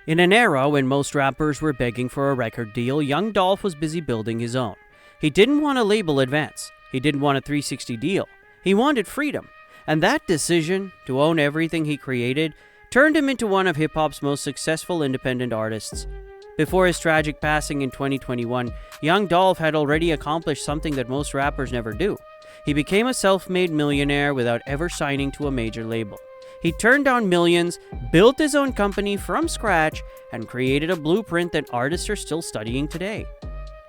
In an era when most rappers were begging for a record deal, Young Dolph was busy building his own. He didn't want a label advance. He didn't want a 360 deal. He wanted freedom. And that decision, to own everything he created, turned him into one of hip-hop's most successful independent artists. Before his tragic passing in 2021, Young Dolph had already accomplished something that most rappers never do. He became a self-made millionaire without ever signing to a major label. He turned down millions, built his own company from scratch, and created a blueprint that artists are still studying today.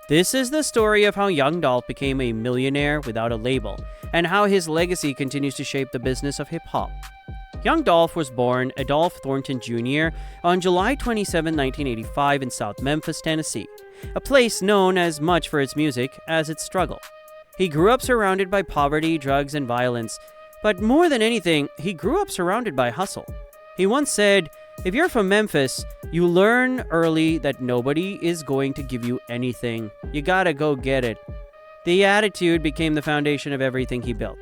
This is the story of how Young Dolph became a millionaire without a label, and how his legacy continues to shape the business of hip-hop. Young Dolph was born Adolph Thornton Jr. on July 27, 1985 in South Memphis, Tennessee, a place known as much for its music as its struggle. He grew up surrounded by poverty, drugs, and violence, but more than anything, he grew up surrounded by hustle. He once said, "If you're from Memphis, you learn early that nobody is going to give you anything. You gotta go get it." The attitude became the foundation of everything he built.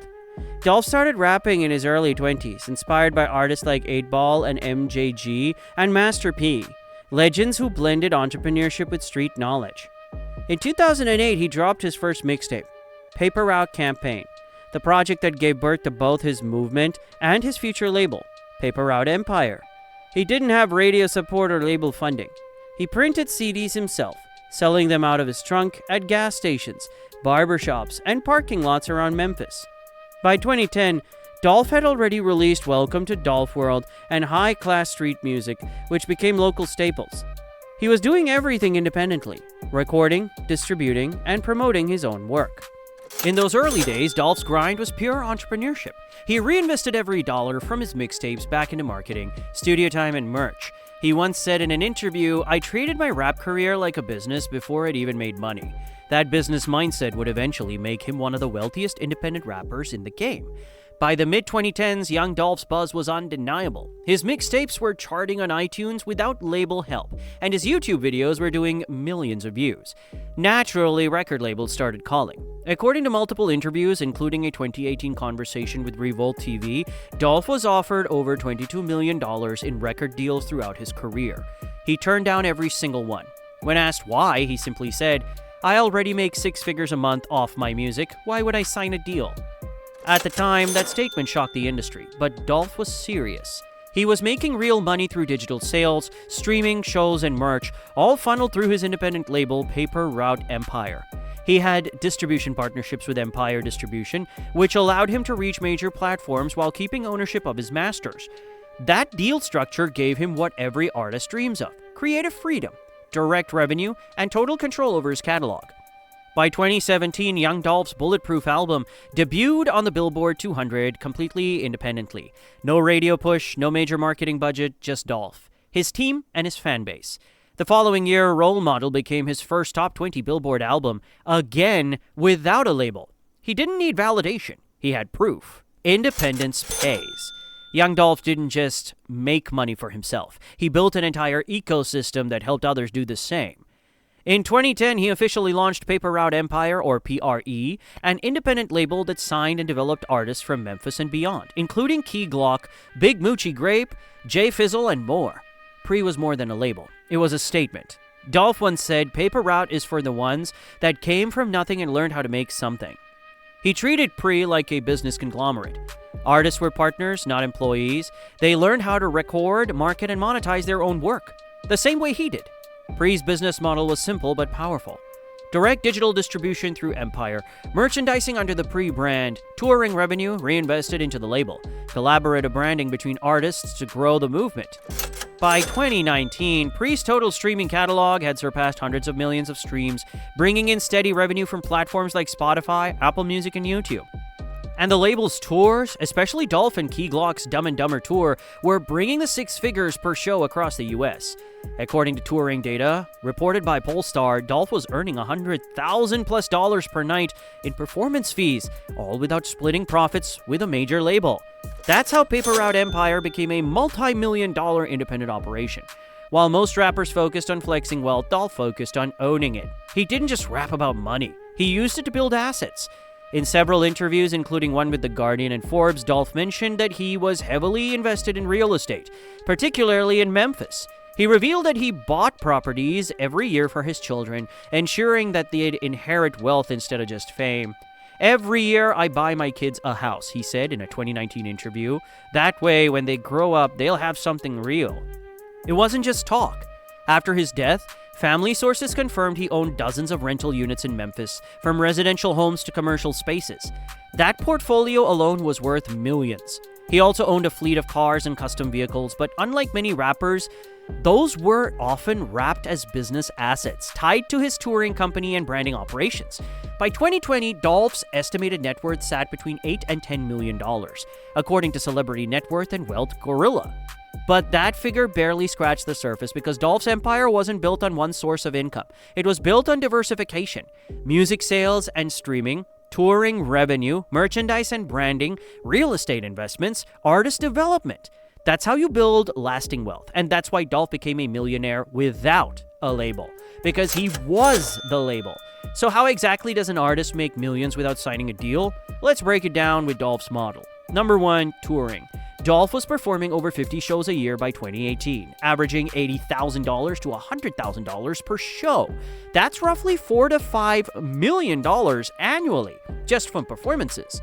Dolph started rapping in his early 20s, inspired by artists like 8Ball and MJG and Master P, legends who blended entrepreneurship with street knowledge. In 2008, he dropped his first mixtape, Paper Route Campaign, the project that gave birth to both his movement and his future label, Paper Route Empire. He didn't have radio support or label funding. He printed CDs himself, selling them out of his trunk at gas stations, barbershops, and parking lots around Memphis. By 2010, Dolph had already released Welcome to Dolph World and High Class Street Music, which became local staples. He was doing everything independently, recording, distributing, and promoting his own work. In those early days, Dolph's grind was pure entrepreneurship. He reinvested every dollar from his mixtapes back into marketing, studio time, and merch. He once said in an interview, "I treated my rap career like a business before it even made money." That business mindset would eventually make him one of the wealthiest independent rappers in the game. By the mid-2010s, Young Dolph's buzz was undeniable. His mixtapes were charting on iTunes without label help, and his YouTube videos were doing millions of views. Naturally, record labels started calling. According to multiple interviews, including a 2018 conversation with Revolt TV, Dolph was offered over $22 million in record deals throughout his career. He turned down every single one. When asked why, he simply said, "I already make 6 figures a month off my music. Why would I sign a deal?" At the time, that statement shocked the industry, but Dolph was serious. He was making real money through digital sales, streaming, shows, and merch, all funneled through his independent label, Paper Route Empire. He had distribution partnerships with Empire Distribution, which allowed him to reach major platforms while keeping ownership of his masters. That deal structure gave him what every artist dreams of: creative freedom, direct revenue, and total control over his catalog. By 2017, Young Dolph's Bulletproof album debuted on the Billboard 200 completely independently. No radio push, no major marketing budget, just Dolph, his team, and his fan base. The following year, Role Model became his first top 20 Billboard album, again without a label. He didn't need validation, he had proof. Independence pays. Young Dolph didn't just make money for himself. He built an entire ecosystem that helped others do the same. In 2010, he officially launched Paper Route Empire, or PRE, an independent label that signed and developed artists from Memphis and beyond, including Key Glock, Big Moochie Grape, Jay Fizzle, and more. PRE was more than a label. It was a statement. Dolph once said, "Paper Route is for the ones that came from nothing and learned how to make something." He treated PRE like a business conglomerate. Artists were partners, not employees. They learned how to record, market, and monetize their own work, the same way he did. PRE's business model was simple but powerful. Direct digital distribution through Empire, merchandising under the PRE brand, touring revenue reinvested into the label, collaborative branding between artists to grow the movement. By 2019, PRE's total streaming catalog had surpassed hundreds of millions of streams, bringing in steady revenue from platforms like Spotify, Apple Music, and YouTube. And the label's tours, especially Dolph and Key Glock's Dumb and Dumber tour, were bringing the 6 figures per show across the US. According to touring data reported by Polestar, Dolph was earning $100,000+ per night in performance fees, all without splitting profits with a major label. That's how Paper Route Empire became a multi-million-dollar independent operation. While most rappers focused on flexing wealth, Dolph focused on owning it. He didn't just rap about money. He used it to build assets. In several interviews, including one with The Guardian and Forbes, Dolph mentioned that he was heavily invested in real estate, particularly in Memphis. He revealed that he bought properties every year for his children, ensuring that they'd inherit wealth instead of just fame. "Every year I buy my kids a house," he said in a 2019 interview. "That way, when they grow up, they'll have something real." It wasn't just talk. After his death, family sources confirmed he owned dozens of rental units in Memphis, from residential homes to commercial spaces. That portfolio alone was worth millions. He also owned a fleet of cars and custom vehicles, but unlike many rappers, those were often wrapped as business assets, tied to his touring company and branding operations. By 2020, Dolph's estimated net worth sat between $8 and $10 million, according to Celebrity Net Worth and Wealth Gorilla. But that figure barely scratched the surface because Dolph's empire wasn't built on one source of income. It was built on diversification: music sales and streaming, touring revenue, merchandise and branding, real estate investments, artist development. That's how you build lasting wealth. And that's why Dolph became a millionaire without a label, because he was the label. So how exactly does an artist make millions without signing a deal? Let's break it down with Dolph's model. Number 1, touring. Dolph was performing over 50 shows a year by 2018, averaging $80,000 to $100,000 per show. That's roughly $4 to $5 million annually, just from performances.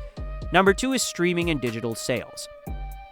Number 2 is streaming and digital sales.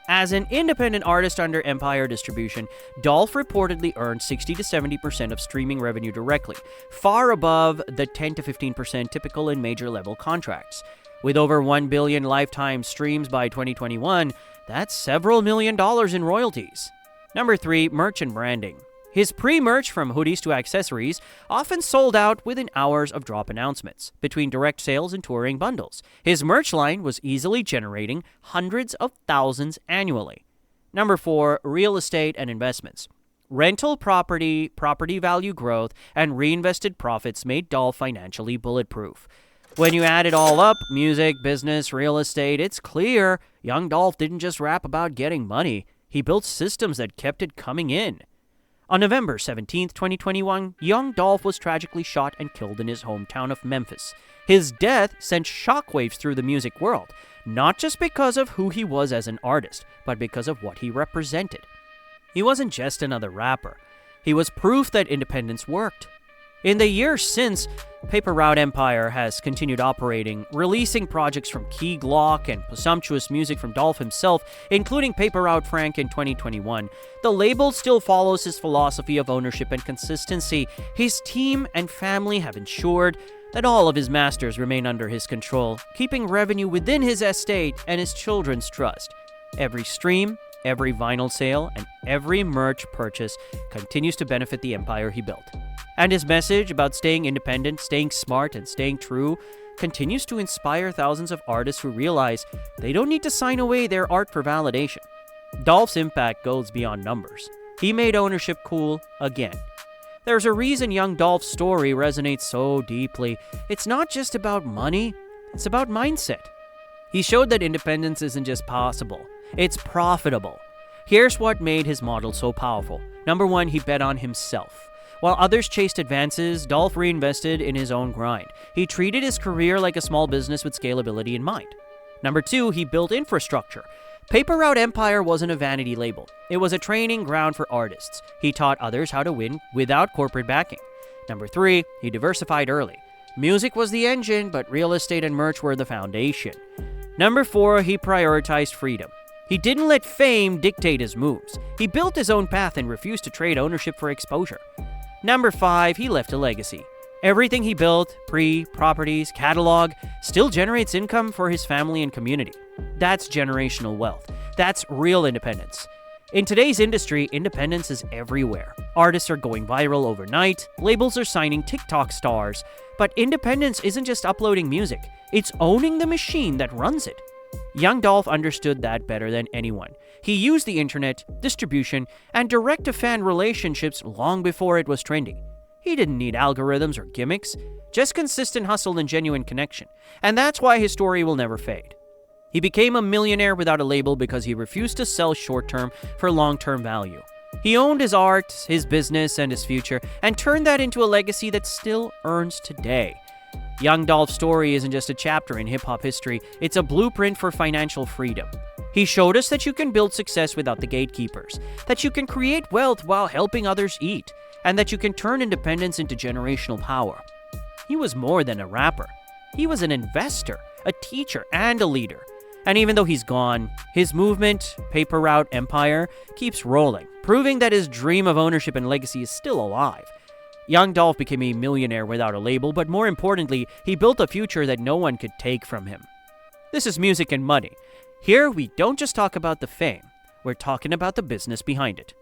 As an independent artist under Empire Distribution, Dolph reportedly earned 60 to 70% of streaming revenue directly, far above the 10 to 15% typical in major-level contracts. With over 1 billion lifetime streams by 2021, that's several $1 million in royalties. Number 3, merch and branding. His pre-merch, from hoodies to accessories, often sold out within hours of drop announcements, between direct sales and touring bundles. His merch line was easily generating hundreds of thousands annually. Number 4, real estate and investments. Rental property, property value growth, and reinvested profits made Dolph financially bulletproof. When you add it all up, music, business, real estate, it's clear Young Dolph didn't just rap about getting money. He built systems that kept it coming in. On November 17, 2021, Young Dolph was tragically shot and killed in his hometown of Memphis. His death sent shockwaves through the music world, not just because of who he was as an artist, but because of what he represented. He wasn't just another rapper. He was proof that independence worked. In the years since, Paper Route Empire has continued operating, releasing projects from Key Glock and presumptuous music from Dolph himself, including Paper Route Frank in 2021. The label still follows his philosophy of ownership and consistency. His team and family have ensured that all of his masters remain under his control, keeping revenue within his estate and his children's trust. Every stream, every vinyl sale, and every merch purchase continues to benefit the empire he built. And his message about staying independent, staying smart, and staying true continues to inspire thousands of artists who realize they don't need to sign away their art for validation. Dolph's impact goes beyond numbers. He made ownership cool again. There's a reason Young Dolph's story resonates so deeply. It's not just about money, it's about mindset. He showed that independence isn't just possible, it's profitable. Here's what made his model so powerful. Number 1, he bet on himself. While others chased advances, Dolph reinvested in his own grind. He treated his career like a small business with scalability in mind. Number 2, he built infrastructure. Paper Route Empire wasn't a vanity label. It was a training ground for artists. He taught others how to win without corporate backing. Number 3, he diversified early. Music was the engine, but real estate and merch were the foundation. Number 4, he prioritized freedom. He didn't let fame dictate his moves. He built his own path and refused to trade ownership for exposure. Number 5, he left a legacy. Everything he built, properties, catalog, still generates income for his family and community. That's generational wealth. That's real independence. In today's industry, independence is everywhere. Artists are going viral overnight, labels are signing TikTok stars, but independence isn't just uploading music, it's owning the machine that runs it. Young Dolph understood that better than anyone. He used the internet, distribution, and direct-to-fan relationships long before it was trendy. He didn't need algorithms or gimmicks, just consistent hustle and genuine connection. And that's why his story will never fade. He became a millionaire without a label because he refused to sell short-term for long-term value. He owned his art, his business, and his future, and turned that into a legacy that still earns today. Young Dolph's story isn't just a chapter in hip-hop history, it's a blueprint for financial freedom. He showed us that you can build success without the gatekeepers, that you can create wealth while helping others eat, and that you can turn independence into generational power. He was more than a rapper. He was an investor, a teacher, and a leader. And even though he's gone, his movement, Paper Route Empire, keeps rolling, proving that his dream of ownership and legacy is still alive. Young Dolph became a millionaire without a label, but more importantly, he built a future that no one could take from him. This is Music and Money. Here, we don't just talk about the fame, we're talking about the business behind it.